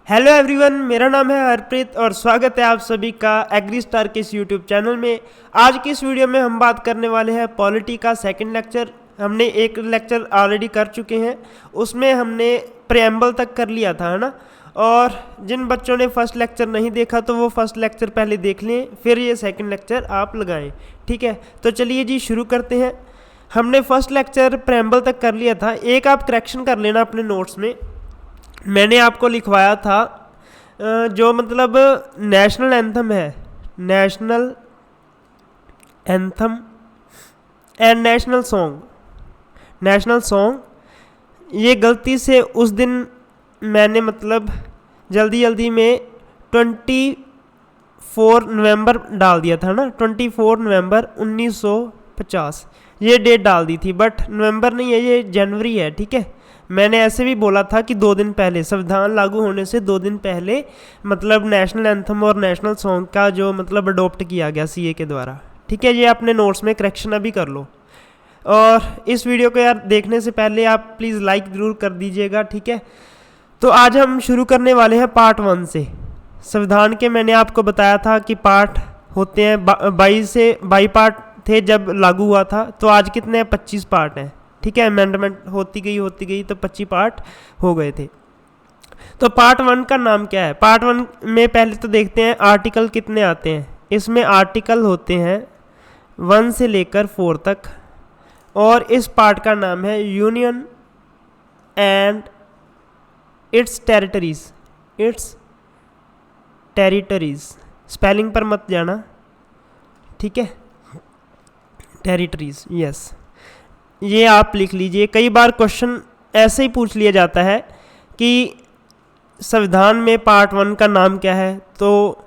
Hello everyone, मेरा नाम है हरप्रीत और स्वागत है आप सभी का एग्री स्टार के इस यूट्यूब चैनल में। आज की इस वीडियो में हम बात करने वाले हैं पॉलिटी का सेकंड लेक्चर। हमने एक लेक्चर ऑलरेडी कर चुके हैं, उसमें हमने प्रेम्बल तक कर लिया था, है ना। और जिन बच्चों ने फर्स्ट लेक्चर नहीं देखा तो वो फर्स्ट लेक्चर पहले देख लें, फिर ये सेकंड लेक्चर आप लगाएं, ठीक है। तो चलिए जी शुरू करते हैं। हमने फर्स्ट लेक्चर प्रेम्बल तक कर लिया था। एक आप करेक्शन कर लेना अपने नोट्स में। मैंने आपको लिखवाया था जो मतलब नेशनल एंथम है, national anthem and national song, ये गलती से उस दिन मैंने मतलब जल्दी में 24 नवंबर डाल दिया था ना, 24 नवंबर 1950 ये डेट डाल दी थी, बट नवंबर नहीं है, ये जनवरी है, ठीक है। मैंने ऐसे भी बोला था कि 2 दिन पहले, संविधान लागू होने से 2 दिन पहले मतलब नेशनल एंथम और नेशनल सॉन्ग का जो मतलब अडोप्ट किया गया सीए के द्वारा, ठीक है। ये अपने नोट्स में करेक्शन अभी कर लो। और इस वीडियो को यार देखने से पहले आप प्लीज़ लाइक ज़रूर कर दीजिएगा, ठीक है। तो आज हम शुरू करने वाले हैं पार्ट 1 से। संविधान के मैंने आपको बताया था कि पार्ट होते हैं 22 पार्ट थे जब लागू हुआ था, तो आज कितने हैं, 25 पार्ट हैं, ठीक है। अमेंडमेंट होती गई तो 25 पार्ट हो गए थे। तो पार्ट 1 का नाम क्या है? पार्ट 1 में पहले तो देखते हैं आर्टिकल कितने आते हैं। इसमें आर्टिकल होते हैं 1 से लेकर 4 तक, और इस पार्ट का नाम है union and it's territories. Spelling पर मत जाना, ठीक है। टेरिटरीज, यस, ये आप लिख लीजिए। कई बार क्वेश्चन ऐसे ही पूछ लिया जाता है कि संविधान में पार्ट 1 का नाम क्या है, तो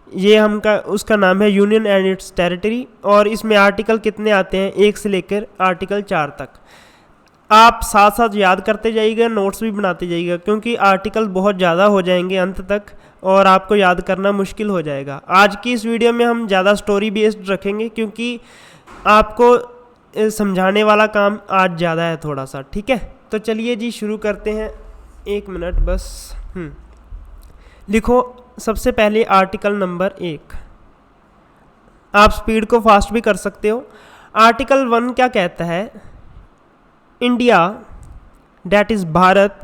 ये उसका नाम है यूनियन एंड इट्स टेरिटरी। और इसमें आर्टिकल कितने आते हैं, 1 से लेकर आर्टिकल 4 तक। आप साथ साथ याद करते जाइएगा, नोट्स भी बनाते जाइएगा, क्योंकि आर्टिकल बहुत ज़्यादा हो जाएंगे अंत तक और आपको याद करना मुश्किल हो जाएगा। आज की इस वीडियो में हम ज़्यादा स्टोरी बेस्ड रखेंगे, क्योंकि आपको समझाने वाला काम आज ज़्यादा है थोड़ा सा, ठीक है। तो चलिए जी शुरू करते हैं। 1 मिनट बस। लिखो सबसे पहले आर्टिकल नंबर 1। आप स्पीड को फास्ट भी कर सकते हो। आर्टिकल 1 क्या कहता है? India, that is Bharat,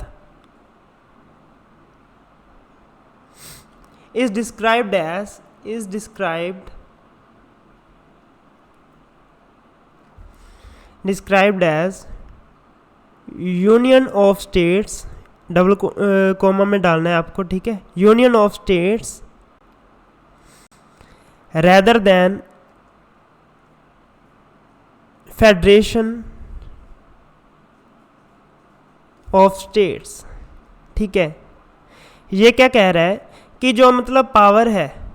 is described as union of states, double comma में डालना है आपको, ठीक है। Union of states rather than federation of states, ठीक है। ये क्या कह रहा है कि जो मतलब पावर है,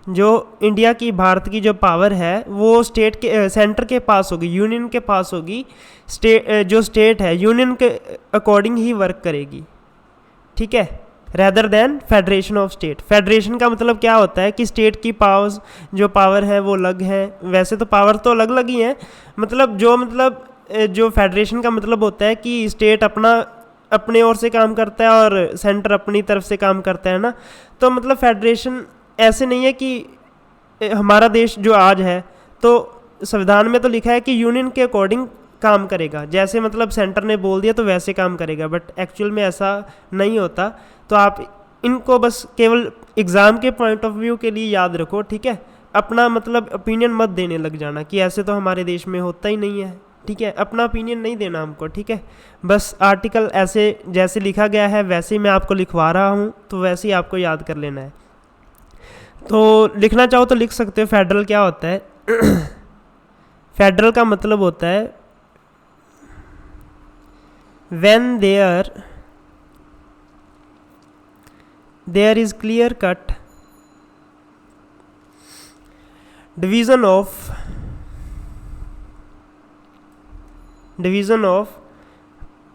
जो इंडिया की, भारत की जो पावर है, वो स्टेट के सेंटर के पास होगी, यूनियन के पास होगी। जो स्टेट है यूनियन के अकॉर्डिंग ही वर्क करेगी, ठीक है, rather than federation of state. Federation का मतलब क्या होता है कि स्टेट की पावर्स, जो पावर है वो अलग है। वैसे तो पावर तो अलग अलग ही है, मतलब जो फेडरेशन का मतलब होता है कि स्टेट अपने ओर से काम करता है और सेंटर अपनी तरफ से काम करता है ना। तो मतलब फेडरेशन ऐसे नहीं है कि हमारा देश जो आज है, तो संविधान में तो लिखा है कि यूनियन के अकॉर्डिंग काम करेगा, जैसे मतलब सेंटर ने बोल दिया तो वैसे काम करेगा, बट एक्चुअल में ऐसा नहीं होता। तो आप इनको बस केवल एग्ज़ाम के पॉइंट ऑफ व्यू के लिए याद रखो, ठीक है। अपना मतलब ओपिनियन मत देने लग जाना कि ऐसे तो हमारे देश में होता ही नहीं है, ठीक है। अपना ओपिनियन नहीं देना हमको, ठीक है। बस आर्टिकल ऐसे जैसे लिखा गया है वैसे ही मैं आपको लिखवा रहा हूँ, तो वैसे ही आपको याद कर लेना है। तो लिखना चाहो तो लिख सकते हो। फेडरल क्या होता है? फेडरल का मतलब होता है when there is clear cut division of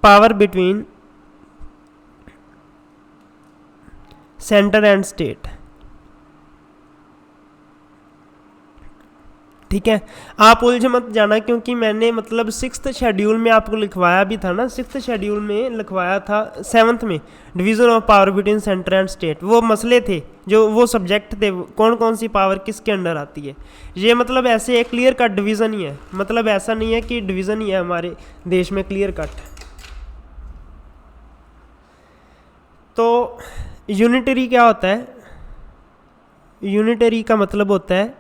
power between center and state, ठीक है, आप उलझ मत जाना, क्योंकि मैंने मतलब 6th शेड्यूल में आपको लिखवाया भी था ना, 6th शेड्यूल में लिखवाया था 7th में division of power between centre and state. वो मसले थे, जो वो सब्जेक्ट थे, कौन कौन सी पावर किसके अंडर आती है। ये मतलब ऐसे एक क्लियर कट डिवीज़न ही है, मतलब ऐसा नहीं है कि डिवीज़न ही है हमारे देश में क्लियर कट। तो यूनिटरी क्या होता है? यूनिटरी का मतलब होता है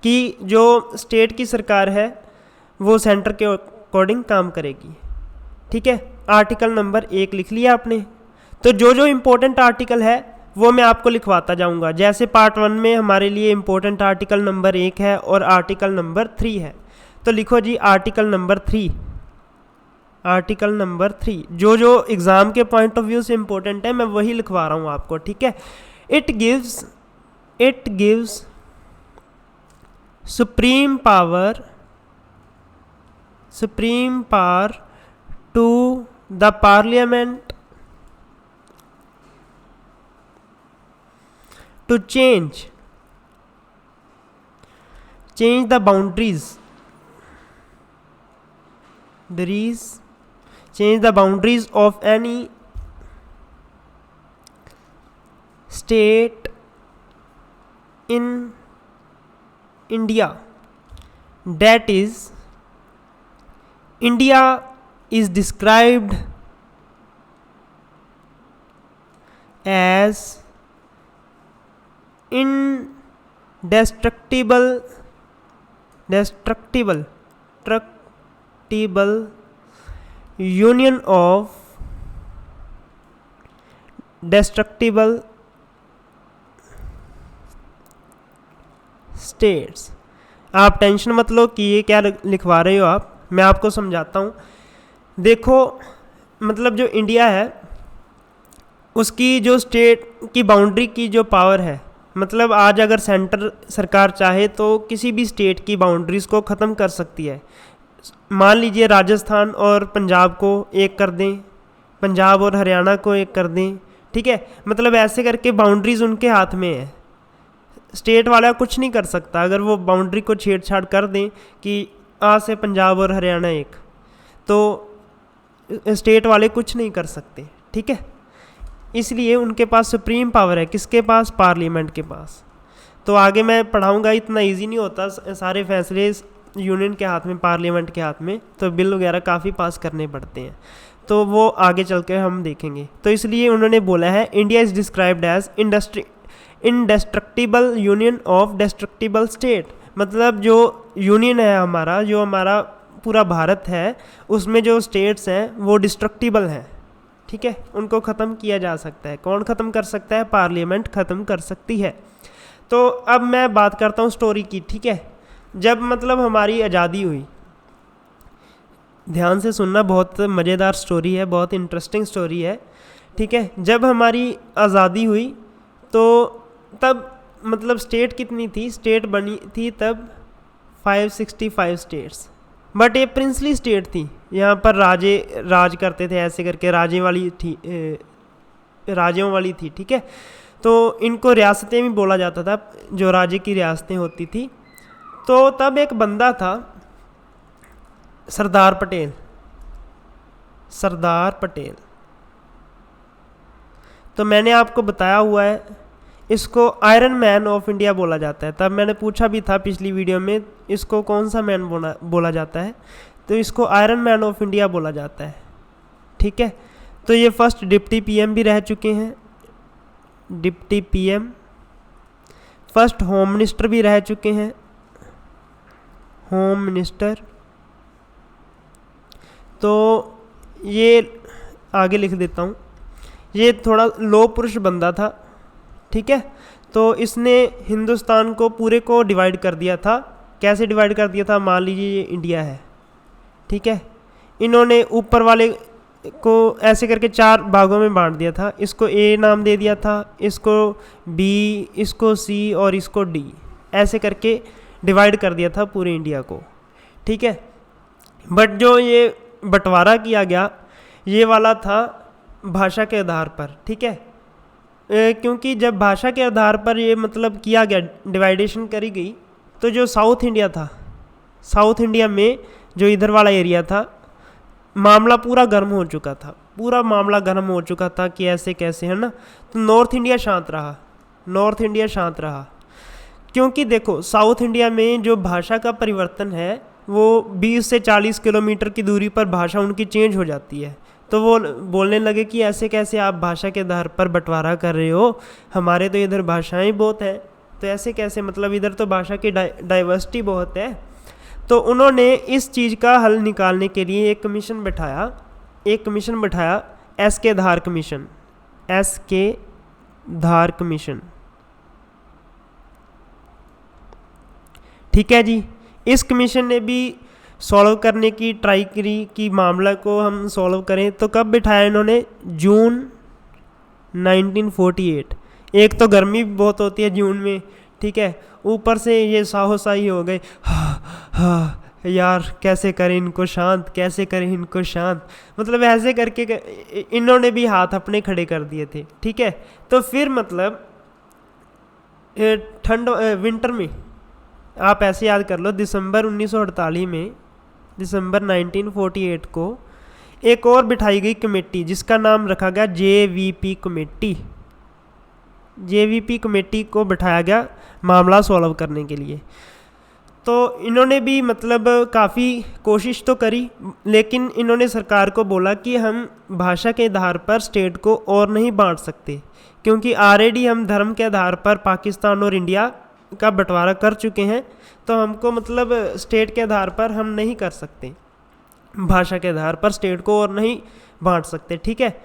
कि जो स्टेट की सरकार है वो सेंटर के अकॉर्डिंग काम करेगी। ठीक है, आर्टिकल नंबर 1 लिख लिया आपने। तो जो जो इम्पोर्टेंट आर्टिकल है वो मैं आपको लिखवाता जाऊंगा। जैसे पार्ट 1 में हमारे लिए इम्पोर्टेंट आर्टिकल नंबर 1 है और आर्टिकल नंबर 3 है। तो लिखो जी आर्टिकल नंबर 3। आर्टिकल नंबर 3 जो जो एग्ज़ाम के पॉइंट ऑफ व्यू से इम्पोर्टेंट है मैं वही लिखवा रहा हूँ आपको। ठीक है, it gives supreme power to the parliament to change the boundaries of any state in India. That is, India is described as indestructible union of destructible states. आप टेंशन मत लो कि ये क्या लिखवा रहे हो आप, मैं आपको समझाता हूँ। देखो मतलब जो इंडिया है उसकी जो स्टेट की बाउंड्री की जो पावर है, मतलब आज अगर सेंटर सरकार चाहे तो किसी भी स्टेट की बाउंड्रीज़ को ख़त्म कर सकती है। मान लीजिए राजस्थान और पंजाब को एक कर दें, पंजाब और हरियाणा को एक कर दें। ठीक है, मतलब ऐसे करके बाउंड्रीज़ उनके हाथ में है, स्टेट वाला कुछ नहीं कर सकता। अगर वो बाउंड्री को छेड़छाड़ कर दें कि आज से पंजाब और हरियाणा एक, तो स्टेट वाले कुछ नहीं कर सकते। ठीक है, इसलिए उनके पास सुप्रीम पावर है। किसके पास? पार्लियामेंट के पास। तो आगे मैं पढ़ाऊंगा, इतना इजी नहीं होता सारे फैसले यूनियन के हाथ में, पार्लियामेंट के हाथ में, तो बिल वगैरह काफ़ी पास करने पड़ते हैं, तो वो आगे चल के हम देखेंगे। तो इसलिए उन्होंने बोला है India is described as indestructible union of destructible state. मतलब जो यूनियन है हमारा, जो हमारा पूरा भारत है, उसमें जो स्टेट्स हैं वो डिस्ट्रक्टिबल हैं। ठीक है, उनको ख़त्म किया जा सकता है। कौन ख़त्म कर सकता है? पार्लियामेंट ख़त्म कर सकती है। तो अब मैं बात करता हूँ स्टोरी की। ठीक है, जब मतलब हमारी आज़ादी हुई, ध्यान से सुनना, बहुत मज़ेदार स्टोरी है, बहुत इंटरेस्टिंग स्टोरी है। ठीक है, जब हमारी आज़ादी हुई तो तब मतलब स्टेट कितनी थी? स्टेट बनी थी तब 565 स्टेट्स, बट ये प्रिंसली स्टेट थी। यहाँ पर राज करते थे, ऐसे करके राजे वाली थी, राजों वाली थी। ठीक है, तो इनको रियासतें भी बोला जाता था, जो राजे की रियासतें होती थी। तो तब एक बंदा था सरदार पटेल। तो मैंने आपको बताया हुआ है, इसको आयरन मैन ऑफ इंडिया बोला जाता है। तब मैंने पूछा भी था पिछली वीडियो में, इसको कौन सा मैन बोला जाता है? तो इसको आयरन मैन ऑफ इंडिया बोला जाता है। ठीक है, तो ये फर्स्ट डिप्टी पीएम भी रह चुके हैं, deputy PM. First home minister भी रह चुके हैं, होम मिनिस्टर। तो ये आगे लिख देता हूँ, ये थोड़ा लो पुरुष बंदा था। ठीक है, तो इसने हिंदुस्तान को पूरे को डिवाइड कर दिया था। कैसे डिवाइड कर दिया था? मान लीजिए ये इंडिया है। ठीक है, इन्होंने ऊपर वाले को ऐसे करके 4 भागों में बांट दिया था। इसको ए नाम दे दिया था, इसको बी, इसको सी और इसको डी, ऐसे करके डिवाइड कर दिया था पूरे इंडिया को। ठीक है, बट जो ये बंटवारा किया गया ये वाला था भाषा के आधार पर। ठीक है, क्योंकि जब भाषा के आधार पर ये मतलब किया गया, डिवाइडेशन करी गई, तो जो साउथ इंडिया था, साउथ इंडिया में जो इधर वाला एरिया था, मामला पूरा गर्म हो चुका था, पूरा मामला गर्म हो चुका था कि ऐसे कैसे, है ना। तो नॉर्थ इंडिया शांत रहा, नॉर्थ इंडिया शांत रहा, क्योंकि देखो साउथ इंडिया में जो भाषा का परिवर्तन है वो 20 से 40 किलोमीटर की दूरी पर भाषा उनकी चेंज हो जाती है। तो वो बोलने लगे कि ऐसे कैसे आप भाषा के आधार पर बंटवारा कर रहे हो, हमारे तो इधर भाषाएं बहुत हैं, तो ऐसे कैसे, मतलब इधर तो भाषा की डाइवर्सिटी बहुत है। तो उन्होंने इस चीज़ का हल निकालने के लिए एक कमीशन बैठाया, एस के धार कमीशन, एस के धार कमीशन। ठीक है जी। इस कमीशन ने भी सॉल्व करने की ट्राई करी कि मामला को हम सॉल्व करें। तो कब बिठाया इन्होंने? जून 1948। एक तो गर्मी बहुत होती है जून में, ठीक है, ऊपर से ये साहोसाही हो गए, यार कैसे करें इनको शांत, कैसे करें इनको शांत, मतलब ऐसे करके इन्होंने भी हाथ अपने खड़े कर दिए थे। ठीक है, तो फिर मतलब ठंड विंटर में आप ऐसे याद कर लो, दिसंबर 1948 में, दिसंबर 1948 को एक और बिठाई गई कमेटी जिसका नाम रखा गया JVP कमेटी। JVP कमेटी को बिठाया गया मामला सॉल्व करने के लिए। तो इन्होंने भी मतलब काफ़ी कोशिश तो करी, लेकिन इन्होंने सरकार को बोला कि हम भाषा के आधार पर स्टेट को और नहीं बांट सकते, क्योंकि ऑलरेडी हम धर्म के आधार पर पाकिस्तान और इंडिया का बंटवारा कर चुके हैं, तो हमको मतलब स्टेट के आधार पर हम नहीं कर सकते, भाषा के आधार पर स्टेट को और नहीं बांट सकते। ठीक है,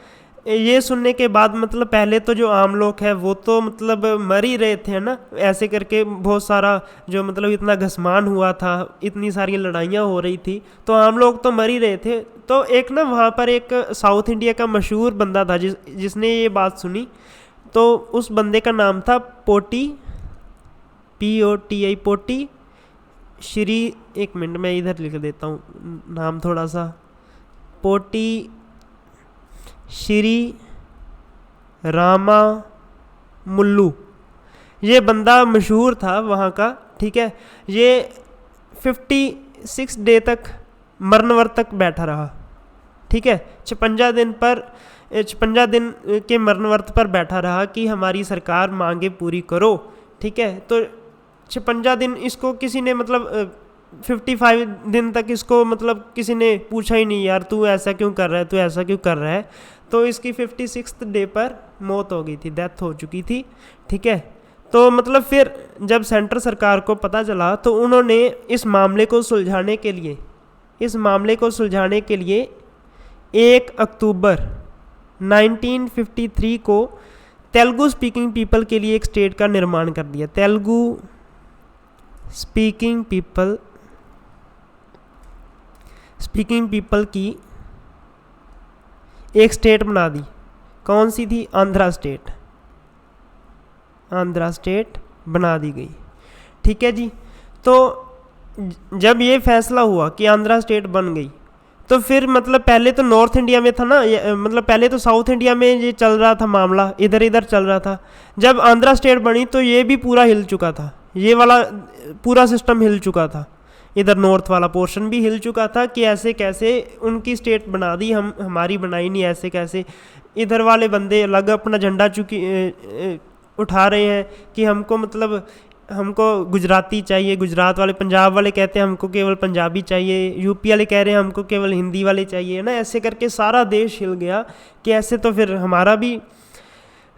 ये सुनने के बाद मतलब पहले तो जो आम लोग हैं वो तो मतलब मर ही रहे थे ना, ऐसे करके बहुत सारा जो मतलब इतना घसमान हुआ था, इतनी सारी लड़ाइयाँ हो रही थी, तो आम लोग तो मर ही रहे थे। तो एक ना वहाँ पर एक साउथ इंडिया का मशहूर बंदा था जिसने ये बात सुनी, तो उस बंदे का नाम था पोटी, POTI, पोटी श्री, एक मिनट मैं इधर लिख देता हूँ नाम थोड़ा सा, पोटी श्री रामा मुल्लू, ये बंदा मशहूर था वहाँ का। ठीक है, ये 56 डे तक मरणव्रत तक बैठा रहा। ठीक है, 56 दिन के मरणव्रत पर बैठा रहा कि हमारी सरकार मांगे पूरी करो। ठीक है, तो 56 दिन इसको किसी ने मतलब 55 दिन तक इसको मतलब किसी ने पूछा ही नहीं, यार तू ऐसा क्यों कर रहा है, तू ऐसा क्यों कर रहा है। तो इसकी 56 डे पर मौत हो गई थी, डेथ हो चुकी थी। ठीक है, तो मतलब फिर जब सेंट्रल सरकार को पता चला तो उन्होंने इस मामले को सुलझाने के लिए 1 अक्टूबर 1953 को तेलुगु स्पीकिंग पीपल के लिए एक स्टेट का निर्माण कर दिया। तेलुगु स्पीकिंग पीपल की एक स्टेट बना दी। कौन सी थी? आंध्रा स्टेट बना दी गई। ठीक है जी, तो जब ये फैसला हुआ कि आंध्रा स्टेट बन गई, तो फिर मतलब पहले तो नॉर्थ इंडिया में था ना, मतलब पहले तो साउथ इंडिया में ये चल रहा था मामला, इधर चल रहा था। जब आंध्रा स्टेट बनी तो ये भी पूरा हिल चुका था, ये वाला पूरा सिस्टम हिल चुका था, इधर नॉर्थ वाला पोर्शन भी हिल चुका था कि ऐसे कैसे उनकी स्टेट बना दी, हमारी बनाई नहीं, ऐसे कैसे। इधर वाले बंदे अलग अपना झंडा उठा रहे हैं कि हमको गुजराती चाहिए, गुजरात वाले, पंजाब वाले कहते हैं हमको केवल पंजाबी चाहिए, यूपी वाले कह रहे हैं हमको केवल हिंदी वाले चाहिए ना। ऐसे करके सारा देश हिल गया कि ऐसे तो फिर हमारा भी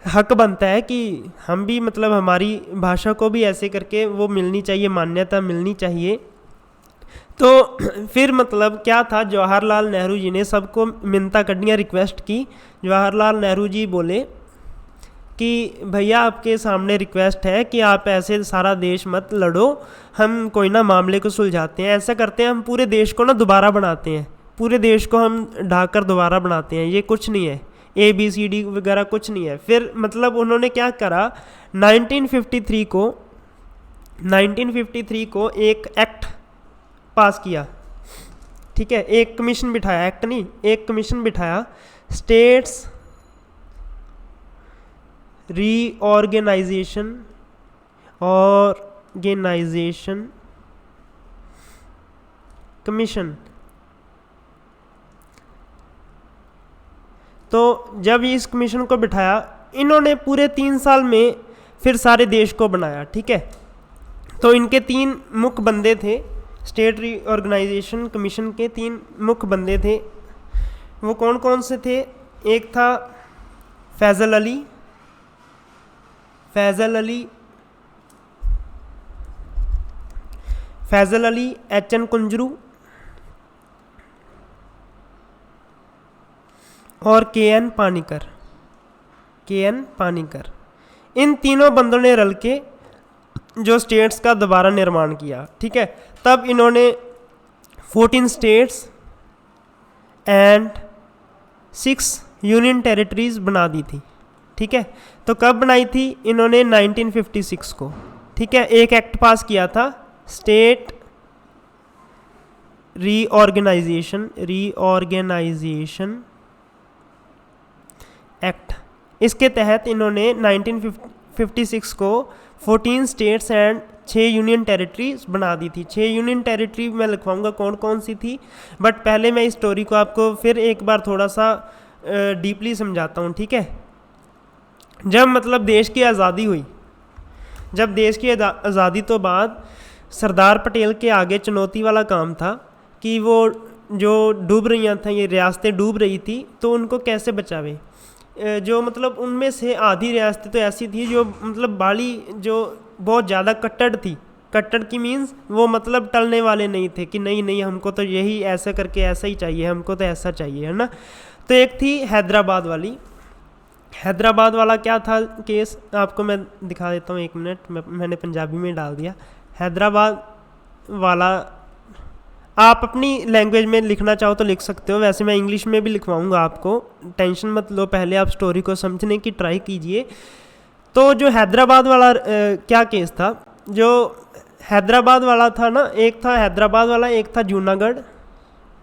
हक बनता है कि हम भी मतलब हमारी भाषा को भी ऐसे करके वो मिलनी चाहिए, मान्यता मिलनी चाहिए। तो फिर मतलब क्या था, जवाहरलाल नेहरू जी ने सबको मिन्नता कड्डियाँ रिक्वेस्ट की। जवाहरलाल नेहरू जी बोले कि भैया आपके सामने रिक्वेस्ट है कि आप ऐसे सारा देश मत लड़ो, हम कोई ना मामले को सुलझाते हैं, ऐसा करते हैं हम पूरे देश को ना दोबारा बनाते हैं, पूरे देश को हम ढाकर दोबारा बनाते हैं, ये कुछ नहीं है, ABCD वगैरह कुछ नहीं है। फिर मतलब उन्होंने क्या करा, 1953 को एक एक्ट पास किया। ठीक है, एक कमीशन बिठाया, एक्ट नहीं, एक कमीशन बिठाया, स्टेट्स रीऑर्गेनाइजेशन और ऑर्गेनाइजेशन कमीशन। तो जब इस कमीशन को बिठाया, इन्होंने पूरे 3 साल में फिर सारे देश को बनाया, ठीक है। तो इनके 3 मुख्य बंदे थे, स्टेट रीऑर्गेनाइजेशन कमीशन के 3 मुख्य बंदे थे। वो कौन कौन से थे? एक था फैज़ल अली, एच.एन. कुंजरू और के.एन. पानीकर। इन तीनों बंदों ने रल के जो स्टेट्स का दोबारा निर्माण किया, ठीक है। तब इन्होंने 14 स्टेट्स एंड 6 यूनियन टेरिटरीज बना दी थी, ठीक है। तो कब बनाई थी इन्होंने? 1956 को, ठीक है। एक एक्ट पास किया था, स्टेट रीऑर्गेनाइजेशन एक्ट। इसके तहत इन्होंने 1956 को 14 स्टेट्स एंड 6 यूनियन टेरिटरीज बना दी थी। 6 यूनियन टेरिटरी मैं लिखवाऊंगा कौन कौन सी थी, बट पहले मैं इस स्टोरी को आपको फिर एक बार थोड़ा सा डीपली समझाता हूँ, ठीक है। जब मतलब देश की आज़ादी हुई, जब देश की आज़ादी तो बाद सरदार पटेल के आगे चुनौती वाला काम था कि वो जो डूब रही थी, ये रियासतें डूब रही थी, तो उनको कैसे बचावे। जो मतलब उनमें से आधी रियासतें तो ऐसी थी जो मतलब बाली जो बहुत ज़्यादा कट्टर की मीन्स वो मतलब टलने वाले नहीं थे कि नहीं हमको तो यही ऐसा करके ऐसा ही चाहिए, हमको तो ऐसा चाहिए, है ना। तो एक थी हैदराबाद वाला क्या था केस, आपको मैं दिखा देता हूँ, 1 मिनट। मैंने पंजाबी में डाल दिया। हैदराबाद वाला आप अपनी लैंग्वेज में लिखना चाहो तो लिख सकते हो, वैसे मैं इंग्लिश में भी लिखवाऊंगा आपको, टेंशन मत लो, पहले आप स्टोरी को समझने की ट्राई कीजिए। तो जो हैदराबाद वाला क्या केस था, जो हैदराबाद वाला था ना, एक था हैदराबाद वाला, एक था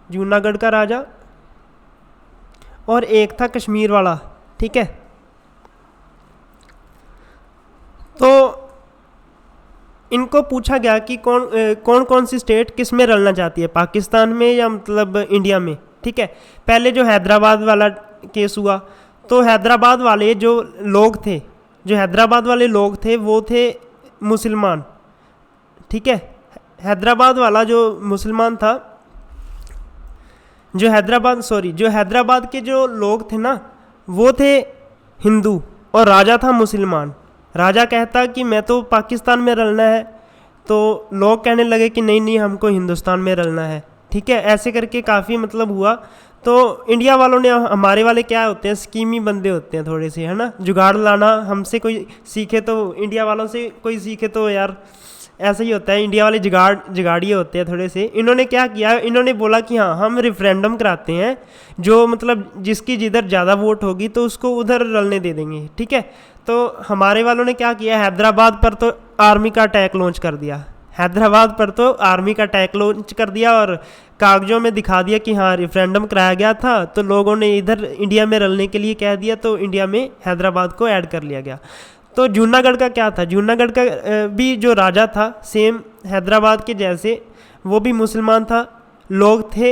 जूनागढ़ का राजा, और एक था कश्मीर वाला, ठीक है। तो इनको पूछा गया कि कौन सी स्टेट किस में रलना चाहती है, पाकिस्तान में या मतलब इंडिया में, ठीक है। पहले जो हैदराबाद वाला केस हुआ, तो हैदराबाद वाले जो लोग थे वो थे मुसलमान, ठीक है। हैदराबाद वाला जो मुसलमान था, जो हैदराबाद के जो लोग थे ना, वो थे हिंदू और राजा था मुसलमान। राजा कहता कि मैं तो पाकिस्तान में रलना है, तो लोग कहने लगे कि नहीं हमको हिंदुस्तान में रलना है, ठीक है। ऐसे करके काफ़ी मतलब हुआ। तो इंडिया वालों ने, हमारे वाले क्या होते हैं, स्कीमी बंदे होते हैं थोड़े से, है ना। जुगाड़ लाना हमसे कोई सीखे तो, इंडिया वालों से कोई सीखे तो यार ऐसा ही होता है, इंडिया वाले जुगाड़िए होते हैं थोड़े से। इन्होंने क्या किया, इन्होंने बोला कि हाँ हम रेफरेंडम कराते हैं, जो मतलब जिसकी जिधर ज़्यादा वोट होगी तो उसको उधर रलने दे देंगे, ठीक है। तो हमारे वालों ने क्या किया, हैदराबाद पर तो आर्मी का अटैक लॉन्च कर दिया और कागजों में दिखा दिया कि हाँ रेफरेंडम कराया गया था, तो लोगों ने इधर इंडिया में रलने के लिए कह दिया, तो इंडिया में हैदराबाद को ऐड कर लिया गया। तो जूनागढ़ का क्या था, जूनागढ़ का भी जो राजा था सेम हैदराबाद के जैसे, वो भी मुसलमान था, लोग थे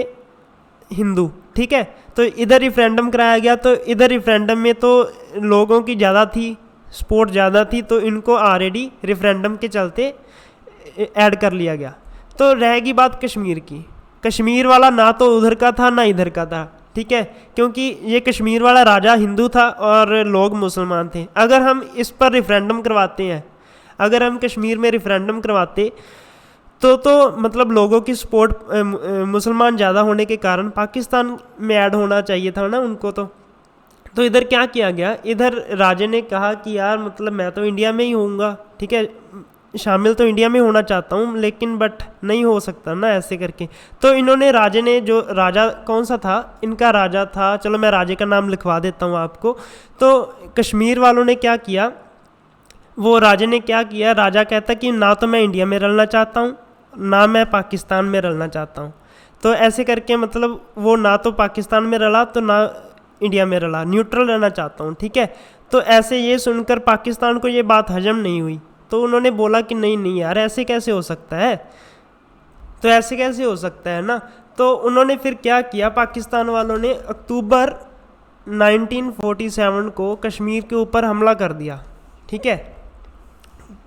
हिंदू, ठीक है। तो इधर रेफरेंडम कराया गया, तो इधर रेफरेंडम में तो लोगों की ज़्यादा थी, सपोर्ट ज़्यादा थी, तो इनको ऑलरेडी रेफरेंडम के चलते ऐड कर लिया गया। तो रहेगी बात कश्मीर की। कश्मीर वाला ना तो उधर का था ना इधर का था, ठीक है, क्योंकि ये कश्मीर वाला राजा हिंदू था और लोग मुसलमान थे। अगर हम इस पर रेफरेंडम करवाते हैं, अगर हम कश्मीर में रेफरेंडम करवाते तो मतलब लोगों की सपोर्ट मुसलमान ज़्यादा होने के कारण पाकिस्तान में ऐड होना चाहिए था ना उनको। तो इधर क्या किया गया, इधर राजे ने कहा कि यार मतलब मैं तो इंडिया में ही होऊंगा, ठीक है, शामिल तो इंडिया में होना चाहता हूँ, लेकिन बट नहीं हो सकता ना ऐसे करके। तो इन्होंने जो राजा कौन सा था, इनका राजा था, चलो मैं राजे का नाम लिखवा देता हूँ आपको। तो कश्मीर वालों ने क्या किया, वो राजे ने क्या किया, राजा कहता कि ना तो मैं इंडिया में रलना चाहता हूँ ना मैं पाकिस्तान में रलना चाहता हूँ। तो ऐसे करके मतलब वो ना तो पाकिस्तान में रला तो ना इंडिया में रला, न्यूट्रल रहना चाहता हूँ, ठीक है। तो ऐसे ये सुनकर पाकिस्तान को ये बात हजम नहीं हुई, तो उन्होंने बोला कि नहीं नहीं यार, ऐसे कैसे हो सकता है, तो ऐसे कैसे हो सकता है ना। तो उन्होंने फिर क्या किया, पाकिस्तान वालों ने अक्टूबर 1947 को कश्मीर के ऊपर हमला कर दिया, ठीक है,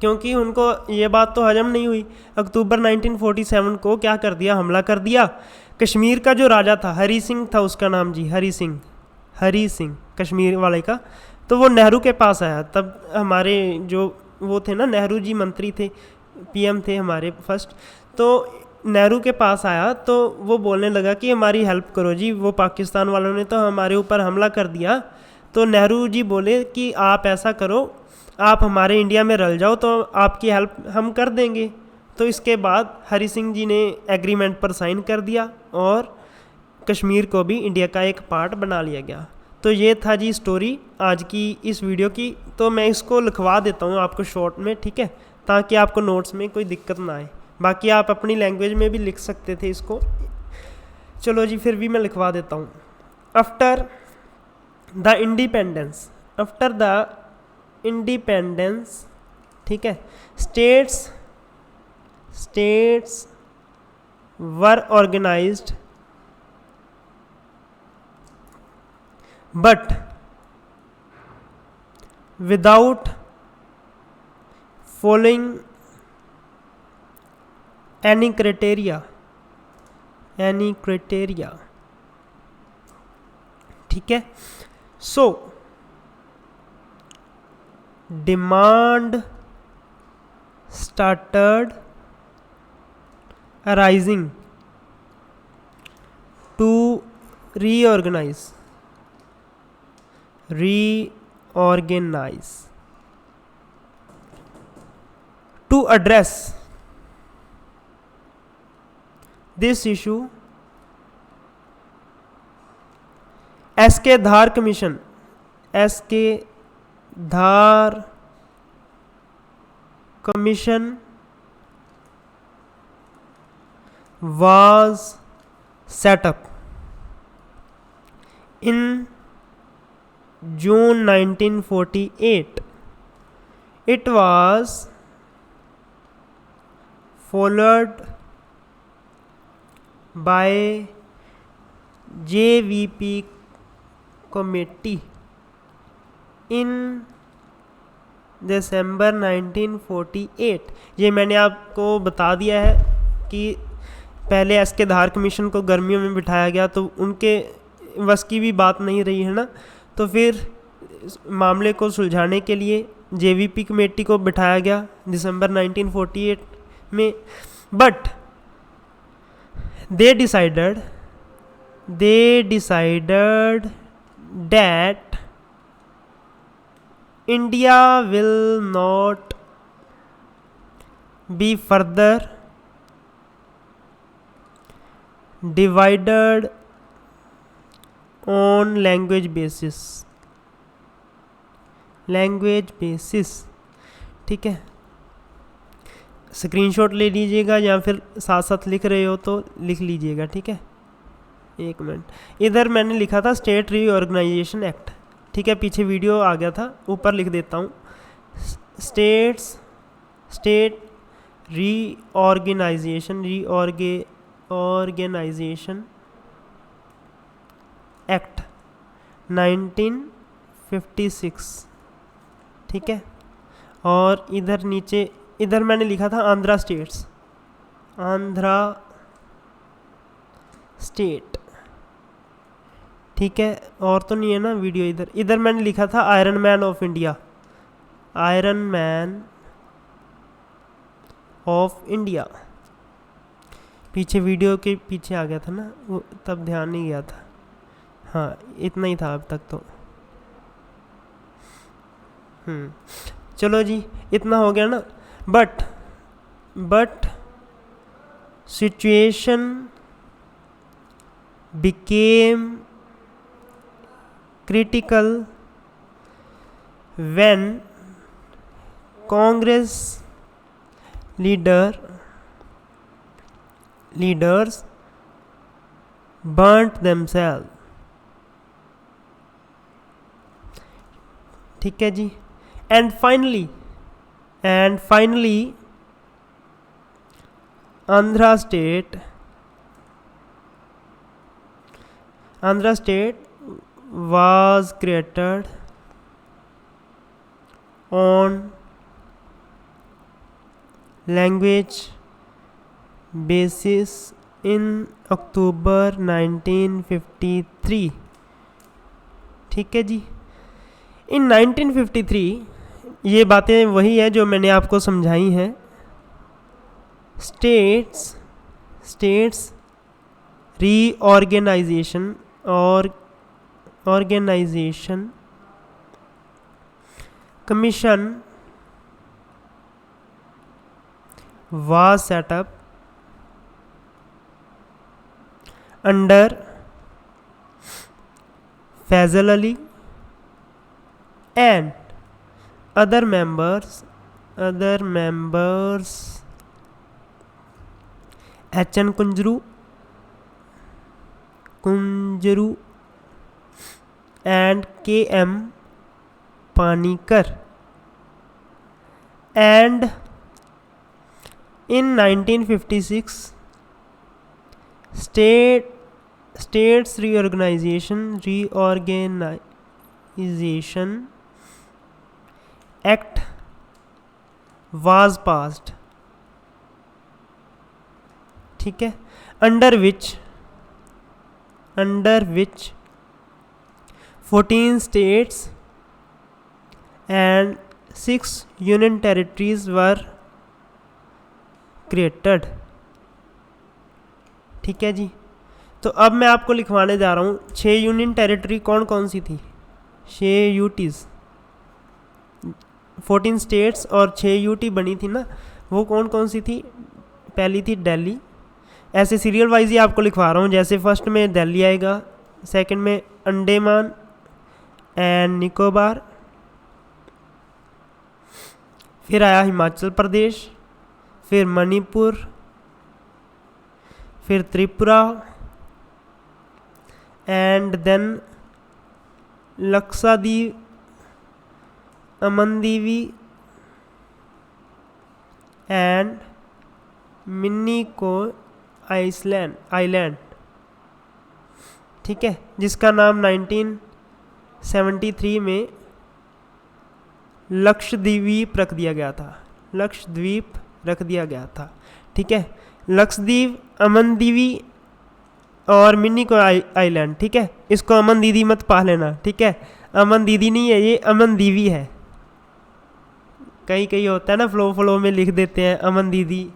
क्योंकि उनको ये बात तो हजम नहीं हुई। अक्टूबर 1947 को क्या कर दिया, हमला कर दिया। कश्मीर का जो राजा था, हरी सिंह था उसका नाम जी, हरी सिंह कश्मीर वाले का, तो वो नेहरू के पास आया। तब हमारे जो वो थे ना, नेहरू जी मंत्री थे, पीएम थे हमारे फर्स्ट, तो नेहरू के पास आया तो वो बोलने लगा कि हमारी हेल्प करो जी, वो पाकिस्तान वालों ने तो हमारे ऊपर हमला कर दिया। तो नेहरू जी बोले कि आप ऐसा करो, आप हमारे इंडिया में रल जाओ तो आपकी हेल्प हम कर देंगे। तो इसके बाद हरी सिंह जी ने एग्रीमेंट पर साइन कर दिया और कश्मीर को भी इंडिया का एक पार्ट बना लिया गया। तो ये था जी स्टोरी आज की इस वीडियो की। तो मैं इसको लिखवा देता हूँ आपको शॉर्ट में, ठीक है, ताकि आपको नोट्स में कोई दिक्कत ना आए। बाकी आप अपनी लैंग्वेज में भी लिख सकते थे इसको। चलो जी, फिर भी मैं लिखवा देता हूँ। आफ्टर द इंडिपेंडेंस, ठीक है, states were organised but without following any criteria, ठीक है। So demand started arising to reorganize to address this issue. S K Dhar commission was set up in June 1948. It was followed by JVP committee in December 1948. ये मैंने आपको बता दिया है कि पहले एसके धार कमीशन को गर्मियों में बिठाया गया, तो उनके बस की भी बात नहीं रही है ना, तो फिर मामले को सुलझाने के लिए जेवीपी कमेटी को बिठाया गया दिसंबर 1948 में। But they decided that India will not be further divided on language basis, ठीक है। स्क्रीनशॉट ले लीजिएगा या फिर साथ साथ लिख रहे हो तो लिख लीजिएगा, ठीक है। एक मिनट, इधर मैंने लिखा था स्टेट रीऑर्गेनाइजेशन एक्ट, ठीक है, पीछे वीडियो आ गया था, ऊपर लिख देता हूँ। स्टेट रीऑर्गेनाइजेशन एक्ट 1956, ठीक है। और इधर नीचे इधर मैंने लिखा था आंध्रा स्टेट, ठीक है। और तो नहीं है ना वीडियो, इधर मैंने लिखा था आयरन मैन ऑफ इंडिया, पीछे वीडियो के पीछे आ गया था ना वो, तब ध्यान नहीं गया था। हाँ, इतना ही था अब तक तो। चलो जी, इतना हो गया ना। But situation became critical when Congress leaders burnt themselves, ठीक है जी। And finally and finally Andhra State was created on language basis in October 1953। ठीक है जी। इन 1953 ये बातें वही है जो मैंने आपको समझाई हैं। स्टेट्स रीऑर्गेनाइजेशन और organisation commission was set up under Fazal Ali and other members H.N. Kunjru and K.M. Panikkar, and in 1956 states reorganization act was passed। ठीक है। under which 14 states and 6 union territories were created। ठीक है जी। तो अब मैं आपको लिखवाने जा रहा हूँ 6 यूनियन टेरिटरी कौन कौन सी थी। 6 यूटीज़, 14 स्टेट्स और 6 यूटी बनी थी ना, वो कौन कौन सी थी। पहली थी दिल्ली। ऐसे सीरियल वाइज ही आपको लिखवा रहा हूँ, जैसे फर्स्ट में दिल्ली आएगा, सेकंड में अंडमान एंड निकोबार, फिर आया हिमाचल प्रदेश, फिर मणिपुर, फिर Tripura and then Lakshadweep, Amindivi and Minicoy island. ठीक है, जिसका नाम 1973 में लक्षद्वीप रख दिया गया था। ठीक है, लक्षद्वीप, अमनदीवी और मिनिको आइलैंड। ठीक है, इसको अमन दीदी मत पा लेना। ठीक है, अमन दीदी नहीं है, ये अमन दीवी है। कहीं होता है ना, फ्लो में लिख देते हैं अमन दीदी।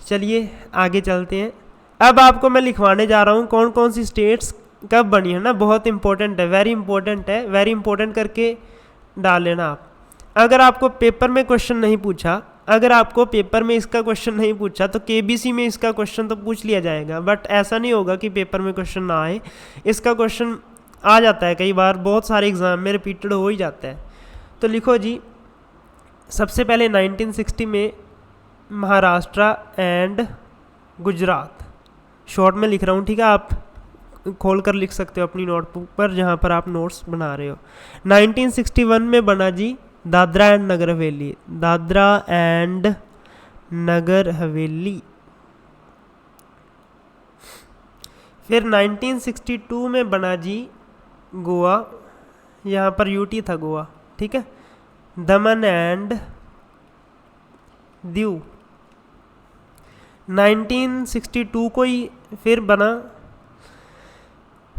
चलिए आगे चलते हैं। अब आपको मैं लिखवाने जा रहा हूँ कौन कौन सी स्टेट्स कब बनी है ना, बहुत इंपॉर्टेंट है, वेरी इंपॉर्टेंट करके डाल लेना आप। अगर आपको पेपर में क्वेश्चन नहीं पूछा, अगर आपको पेपर में इसका क्वेश्चन नहीं पूछा तो केबीसी में इसका क्वेश्चन तो पूछ लिया जाएगा, बट ऐसा नहीं होगा कि पेपर में क्वेश्चन ना आए। इसका क्वेश्चन आ जाता है कई बार, बहुत सारे एग्जाम में रिपीटेड हो ही जाता है। तो लिखो जी, सबसे पहले 1960 में महाराष्ट्र एंड गुजरात, शॉर्ट में लिख रहा हूँ। ठीक है, आप खोल कर लिख सकते हो अपनी नोटबुक पर जहाँ पर आप नोट्स बना रहे हो। 1961 में बना जी दादरा एंड नगर हवेली। फिर 1962 में बना जी गोवा, यहाँ पर यूटी था गोवा। ठीक है, दमन एंड दीव। 1962 को ही फिर बना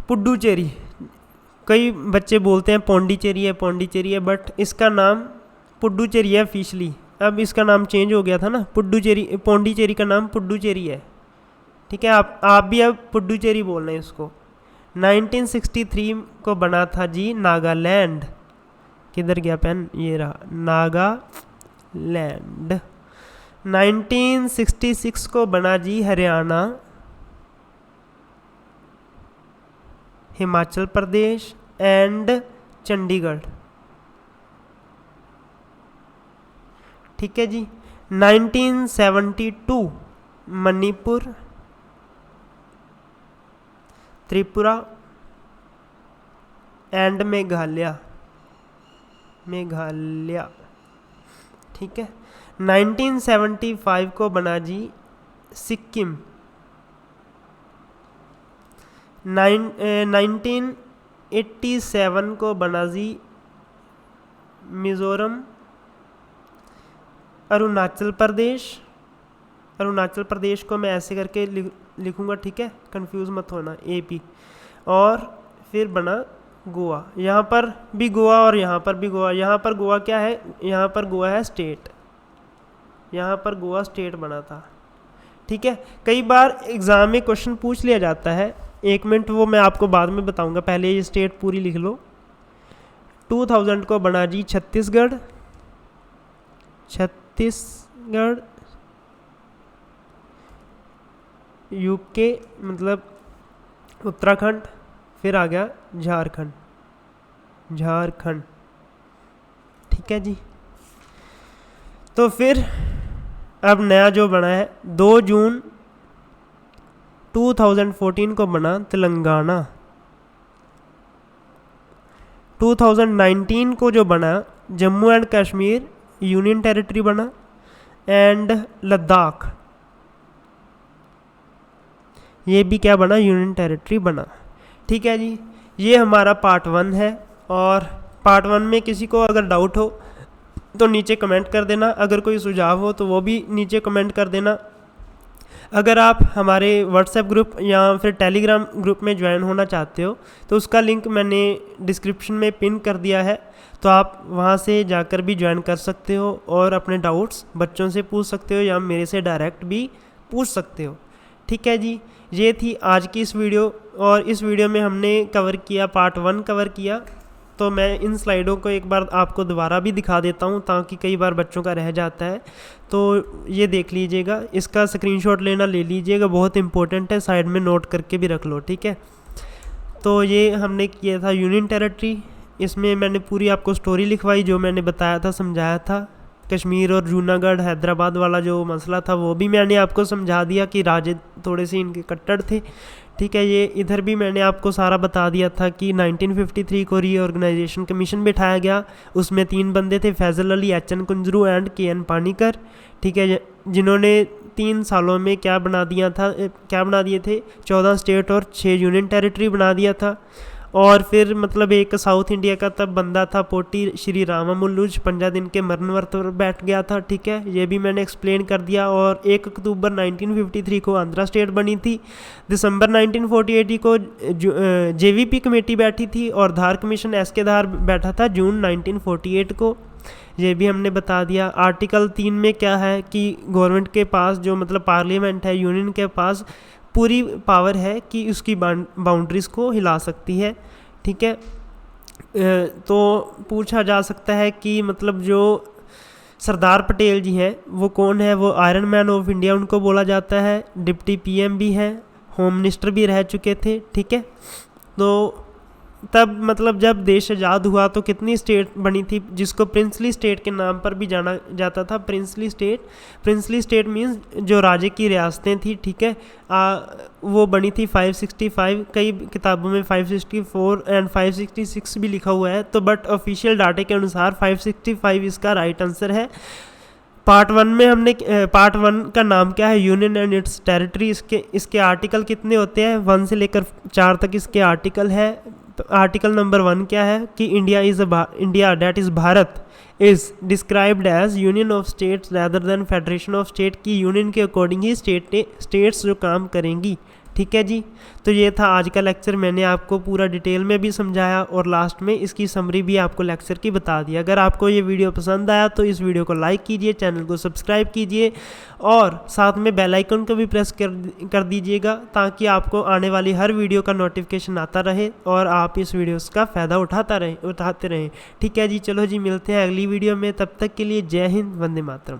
पुडुचेरी। कई बच्चे बोलते हैं पौंडीचेरी है, बट इसका नाम पुडुचेरी है ऑफिशियली। अब इसका नाम चेंज हो गया था ना, पौंडीचेरी का नाम पुडुचेरी है। ठीक है, आप भी अब पुडुचेरी बोल रहे हैं इसको। 1963 को बना था जी नागालैंड। किधर गया पेन, ये रहा, नागालैंड। 1966 को बना जी हरियाणा, हिमाचल प्रदेश एंड चंडीगढ़। ठीक है जी। 1972 मणिपुर, त्रिपुरा एंड मेघालय। ठीक है। 1975 को बना जी सिक्किम। 1987 को बना जी मिज़ोरम। अरुणाचल प्रदेश को मैं ऐसे करके लिखूंगा, ठीक है, कंफ्यूज मत होना, AP। और फिर बना गोवा। यहाँ पर भी गोवा और यहाँ पर भी गोवा। यहाँ पर गोवा क्या है, यहाँ पर गोवा है स्टेट, यहाँ पर गोवा स्टेट बना था, ठीक है। कई बार एग्ज़ाम में क्वेश्चन पूछ लिया जाता है, 1 मिनट वो मैं आपको बाद में बताऊंगा, पहले ये स्टेट पूरी लिख लो। 2000 को बना जी छत्तीसगढ़। UK मतलब उत्तराखंड। फिर आ गया झारखंड, ठीक है जी। तो फिर अब नया जो बना है 2 जून 2014 को बना तेलंगाना। 2019 को जो बना Jammu and Kashmir union territory बना, एंड लद्दाख, ये भी क्या बना, यूनियन टेरिटरी बना, ठीक है जी। ये हमारा पार्ट 1 है। और पार्ट 1 में किसी को अगर डाउट हो तो नीचे कमेंट कर देना, अगर कोई सुझाव हो तो वो भी नीचे कमेंट कर देना। अगर आप हमारे व्हाट्सएप ग्रुप या फिर टेलीग्राम ग्रुप में ज्वाइन होना चाहते हो तो उसका लिंक मैंने डिस्क्रिप्शन में पिन कर दिया है, तो आप वहां से जाकर भी ज्वाइन कर सकते हो और अपने डाउट्स बच्चों से पूछ सकते हो या मेरे से डायरेक्ट भी पूछ सकते हो, ठीक है जी। ये थी आज की इस वीडियो, और इस वीडियो में हमने कवर किया, पार्ट 1 कवर किया। तो मैं इन स्लाइडों को एक बार आपको दोबारा भी दिखा देता हूं, ताकि कई बार बच्चों का रह जाता है। तो ये देख लीजिएगा, इसका स्क्रीनशॉट लेना ले लीजिएगा, बहुत इंपॉर्टेंट है, साइड में नोट करके भी रख लो, ठीक है। तो ये हमने किया था यूनियन टेरिटरी। इसमें मैंने पूरी आपको स्टोरी लिखवाई, जो मैंने बताया था, समझाया था। कश्मीर और जूनागढ़ हैदराबाद वाला जो मसला था वो भी मैंने आपको समझा दिया कि राजे थोड़े से इनके कट्टर थे, ठीक है। ये इधर भी मैंने आपको सारा बता दिया था कि 1953 को रीऑर्गेनाइजेशन कमीशन बिठाया गया। उसमें 3 बंदे थे, Fazal Ali, HN Kunzru and KN Panikkar, ठीक है, जिन्होंने 3 सालों में क्या बना दिए थे 14 स्टेट और 6 यूनियन टेरिटरी बना दिया था। और फिर मतलब एक साउथ इंडिया का तब बंदा था पोटी श्री रामामुल्लू, 15 दिन के मरण व्रत पर बैठ गया था, ठीक है, ये भी मैंने एक्सप्लेन कर दिया। और 1 अक्टूबर 1953 को आंध्रा स्टेट बनी थी। दिसंबर 1948 को JVP कमेटी बैठी थी, और धार कमीशन SK धार बैठा था जून 1948 को, ये भी हमने बता दिया। आर्टिकल 3 में क्या है कि गवर्नमेंट के पास जो मतलब पार्लियामेंट है, यूनियन के पास पूरी पावर है कि उसकी बाउंड्रीज़ को हिला सकती है, ठीक है। तो पूछा जा सकता है कि मतलब जो सरदार पटेल जी हैं वो कौन है, वो आयरन मैन ऑफ इंडिया उनको बोला जाता है, डिप्टी PM भी हैं, होम मिनिस्टर भी रह चुके थे, ठीक है। तो तब मतलब जब देश आज़ाद हुआ तो कितनी स्टेट बनी थी, जिसको प्रिंसली स्टेट के नाम पर भी जाना जाता था। प्रिंसली स्टेट मींस जो राजे की रियासतें थी, ठीक है, वो बनी थी 565, कई किताबों में 564 एंड 566 भी लिखा हुआ है, तो बट ऑफिशियल डाटे के अनुसार 565 इसका राइट आंसर है। पार्ट 1 में हमने पार्ट 1 का नाम क्या है, यूनियन एंड इट्स टेरिटरी। इसके आर्टिकल कितने होते हैं, 1 से लेकर 4 तक इसके आर्टिकल है। आर्टिकल नंबर 1 क्या है कि India that is Bharat is described as union of states rather than federation of state, की यूनियन के अकॉर्डिंग ही स्टेट्स जो काम करेंगी, ठीक है जी। तो ये था आज का लेक्चर, मैंने आपको पूरा डिटेल में भी समझाया और लास्ट में इसकी समरी भी आपको लेक्चर की बता दी। अगर आपको ये वीडियो पसंद आया तो इस वीडियो को लाइक कीजिए, चैनल को सब्सक्राइब कीजिए और साथ में बेल आइकन को भी प्रेस कर दीजिएगा, ताकि आपको आने वाली हर वीडियो का नोटिफिकेशन आता रहे और आप इस वीडियोस का फ़ायदा उठाते रहें, ठीक है जी। चलो जी, मिलते हैं अगली वीडियो में, तब तक के लिए जय हिंद, वंदे मातरम।